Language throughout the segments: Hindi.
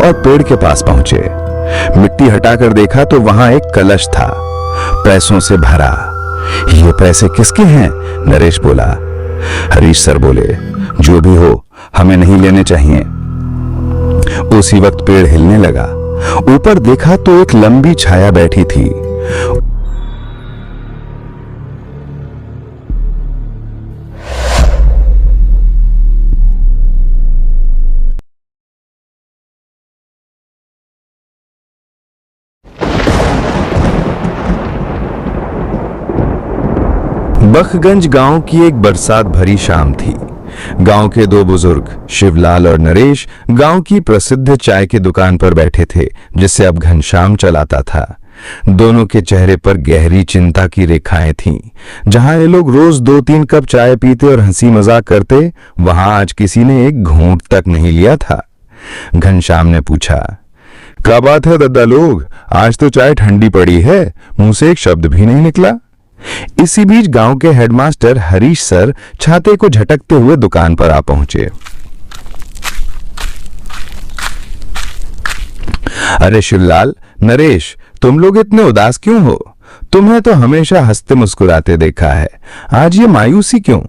और पेड़ के पास पहुंचे। मिट्टी हटाकर देखा तो वहां एक कलश था, पैसों से भरा। ये पैसे किसके हैं? नरेश बोला। हरीश सर बोले, जो भी हो, हमें नहीं लेने चाहिए। उसी वक्त पेड़ हिलने लगा। ऊपर देखा तो एक लंबी छाया बैठी थी। बखगंज गांव की एक बरसात भरी शाम थी। गांव के दो बुजुर्ग शिवलाल और नरेश गांव की प्रसिद्ध चाय की दुकान पर बैठे थे, जिसे अब घनश्याम चलाता था। दोनों के चेहरे पर गहरी चिंता की रेखाएं थीं। जहां ये लोग रोज 2-3 कप चाय पीते और हंसी मजाक करते, वहां आज किसी ने एक घूंट तक नहीं लिया था। घनश्याम ने पूछा, क्या बात है दद्दा लोग, आज तो चाय ठंडी पड़ी है, मुंह से एक शब्द भी नहीं निकला। इसी बीच गांव के हेडमास्टर हरीश सर छाते को झटकते हुए दुकान पर आ पहुंचे। अरे शिवलाल, नरेश, तुम लोग इतने उदास क्यों हो? तुम्हें तो हमेशा हंसते मुस्कुराते देखा है, आज ये मायूसी क्यों?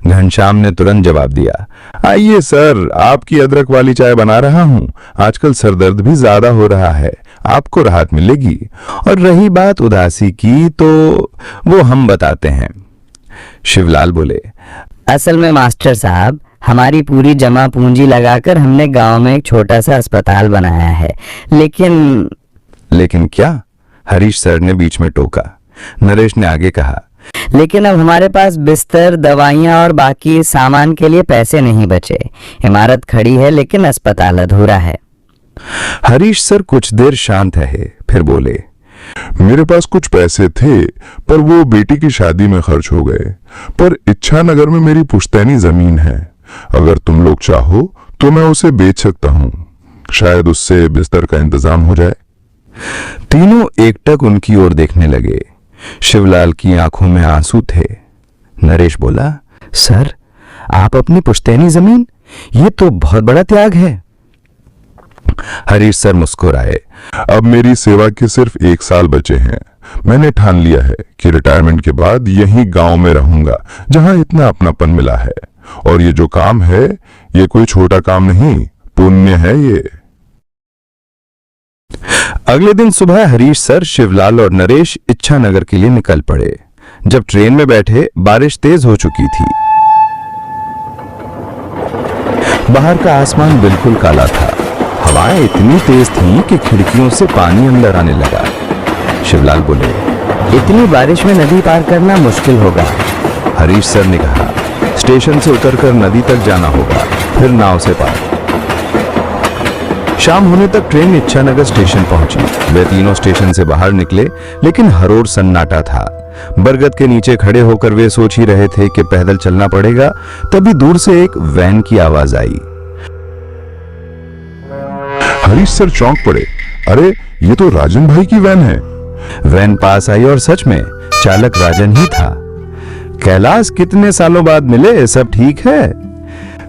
घनश्याम ने तुरंत जवाब दिया, आइए सर, आपकी अदरक वाली चाय बना रहा हूं। आजकल सरदर्द भी ज्यादा हो रहा है, आपको राहत मिलेगी। और रही बात उदासी की, तो वो हम बताते हैं। शिवलाल बोले, असल में मास्टर साहब, हमारी पूरी जमा पूंजी लगाकर हमने गांव में एक छोटा सा अस्पताल बनाया है, लेकिन क्या? हरीश सर ने बीच में टोका। नरेश ने आगे कहा, लेकिन अब हमारे पास बिस्तर, दवाइयां और बाकी सामान के लिए पैसे नहीं बचे। इमारत खड़ी है लेकिन अस्पताल अधूरा है। हरीश सर कुछ देर शांत रहे, फिर बोले, मेरे पास कुछ पैसे थे, पर वो बेटी की शादी में खर्च हो गए। पर इच्छा नगर में मेरी पुश्तैनी जमीन है, अगर तुम लोग चाहो तो मैं उसे बेच सकता हूं, शायद उससे बिस्तर का इंतजाम हो जाए। तीनों एकटक उनकी ओर देखने लगे। शिवलाल की आंखों में आंसू थे। नरेश बोला, सर, आप अपनी पुश्तैनी जमीन, ये तो बहुत बड़ा त्याग है। हरीश सर मुस्कुराए, अब मेरी सेवा के सिर्फ 1 साल बचे हैं। मैंने ठान लिया है कि रिटायरमेंट के बाद यहीं गांव में रहूंगा, जहां इतना अपनापन मिला है। और ये जो काम है, ये कोई छोटा काम नहीं, पुण्य है ये। अगले दिन सुबह हरीश सर, शिवलाल और नरेश इच्छा नगर के लिए निकल पड़े। जब ट्रेन में बैठे, बारिश तेज हो चुकी थी। बाहर का आसमान बिल्कुल काला था। हवाएं इतनी तेज थीं कि खिड़कियों से पानी अंदर आने लगा। शिवलाल बोले, इतनी बारिश में नदी पार करना मुश्किल होगा। हरीश सर ने कहा, स्टेशन से उतरकर नदी तक जाना होगा, फिर नाव से पार। शाम होने तक ट्रेन इच्छानगर स्टेशन पहुंची। वे तीनों स्टेशन से बाहर निकले, लेकिन हर ओर सन्नाटा था। बरगद के नीचे खड़े होकर वे सोच ही रहे थे कि पैदल चलना पड़ेगा। तभी दूर से एक वैन की आवाज आई। हरीश सर चौंक पड़े, अरे ये तो राजन भाई की वैन है। वैन पास आई और सच में चालक राजन ही था। कैलाश, कितने सालों बाद मिले, सब ठीक है?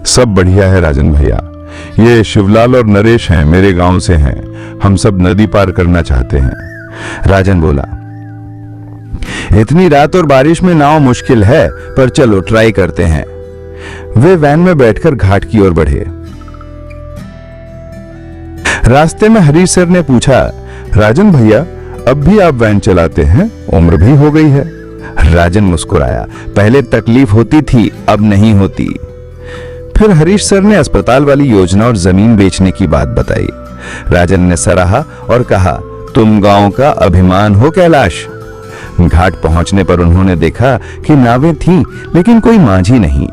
सब बढ़िया है राजन भैया, ये शिवलाल और नरेश हैं, मेरे गांव से हैं। हम सब नदी पार करना चाहते हैं। राजन बोला, इतनी रात और बारिश में नाव मुश्किल है, पर चलो ट्राई करते हैं। वे वैन में बैठकर घाट की ओर बढ़े। रास्ते में हरीश सर ने पूछा, राजन भैया, अब भी आप वैन चलाते हैं? उम्र भी हो गई है। राजन मुस्कुराया, पहले तकलीफ होती थी, अब नहीं होती। फिर हरीश सर ने अस्पताल वाली योजना और जमीन बेचने की बात बताई। राजन ने सराहा और कहा, तुम गांव का अभिमान हो कैलाश। घाट पहुंचने पर उन्होंने देखा कि नावें थीं, लेकिन कोई माझी नहीं।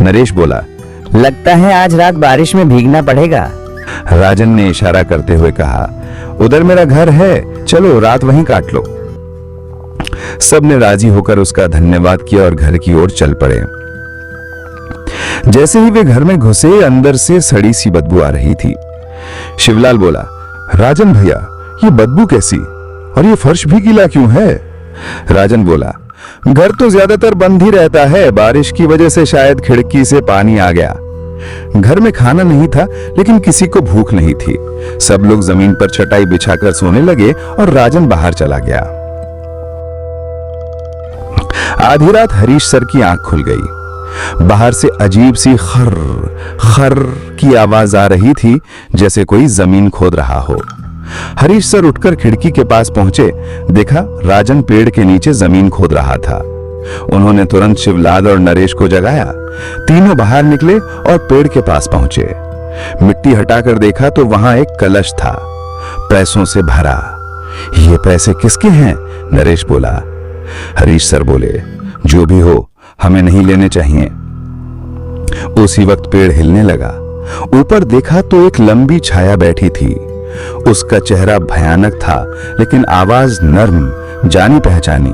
नरेश बोला, लगता है आज रात बारिश में भीगना पड़ेगा। राजन ने इशारा करते हुए कहा, उधर मेरा घर है, चलो रात वहीं काट लो। सब ने राजी होकर उसका धन्यवाद किया और घर की ओर चल पड़े। जैसे ही वे घर में घुसे, अंदर से सड़ी सी बदबू आ रही थी। शिवलाल बोला, राजन भैया, ये बदबू कैसी? और ये फर्श भी गीला क्यों है? राजन बोला, घर तो ज्यादातर बंद ही रहता है, बारिश की वजह से शायद खिड़की से पानी आ गया। घर में खाना नहीं था, लेकिन किसी को भूख नहीं थी। सब लोग जमीन पर चटाई बिछाकर सोने लगे और राजन बाहर चला गया। आधी रात हरीश सर की आंख खुल गई। बाहर से अजीब सी खर खर की आवाज आ रही थी, जैसे कोई जमीन खोद रहा हो। हरीश सर उठकर खिड़की के पास पहुंचे। देखा, राजन पेड़ के नीचे जमीन खोद रहा था। उन्होंने तुरंत शिवलाल और नरेश को जगाया। तीनों बाहर निकले और पेड़ के पास पहुंचे। मिट्टी हटाकर देखा तो वहां एक कलश था, पैसों से भरा। ये पैसे किसके हैं? नरेश बोला। हरीश सर बोले, जो भी हो, हमें नहीं लेने चाहिए। उसी वक्त पेड़ हिलने लगा। ऊपर देखा तो एक लंबी छाया बैठी थी। उसका चेहरा भयानक था, लेकिन आवाज नर्म, जानी पहचानी।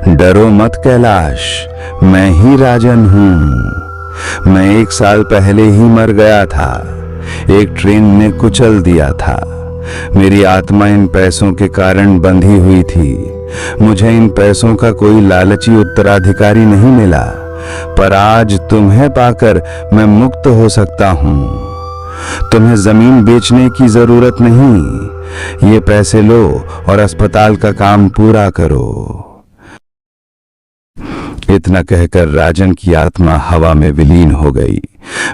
डरो मत कैलाश, मैं ही राजन हूं। मैं 1 साल पहले ही मर गया था। एक ट्रेन ने कुचल दिया था। मेरी आत्मा इन पैसों के कारण बंधी हुई थी। मुझे इन पैसों का कोई लालची उत्तराधिकारी नहीं मिला, पर आज तुम्हें पाकर मैं मुक्त हो सकता हूं। तुम्हें जमीन बेचने की जरूरत नहीं। ये पैसे लो और अस्पताल का काम पूरा करो। इतना कहकर राजन की आत्मा हवा में विलीन हो गई।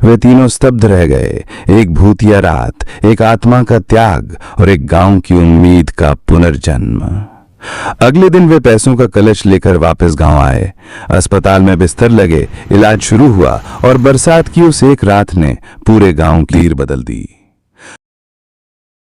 वे तीनों स्तब्ध रह गए। एक भूतिया रात, एक आत्मा का त्याग और एक गांव की उम्मीद का पुनर्जन्म। अगले दिन वे पैसों का कलश लेकर वापस गांव आए। अस्पताल में बिस्तर लगे, इलाज शुरू हुआ और बरसात की उस एक रात ने पूरे गांव की लीर बदल दी।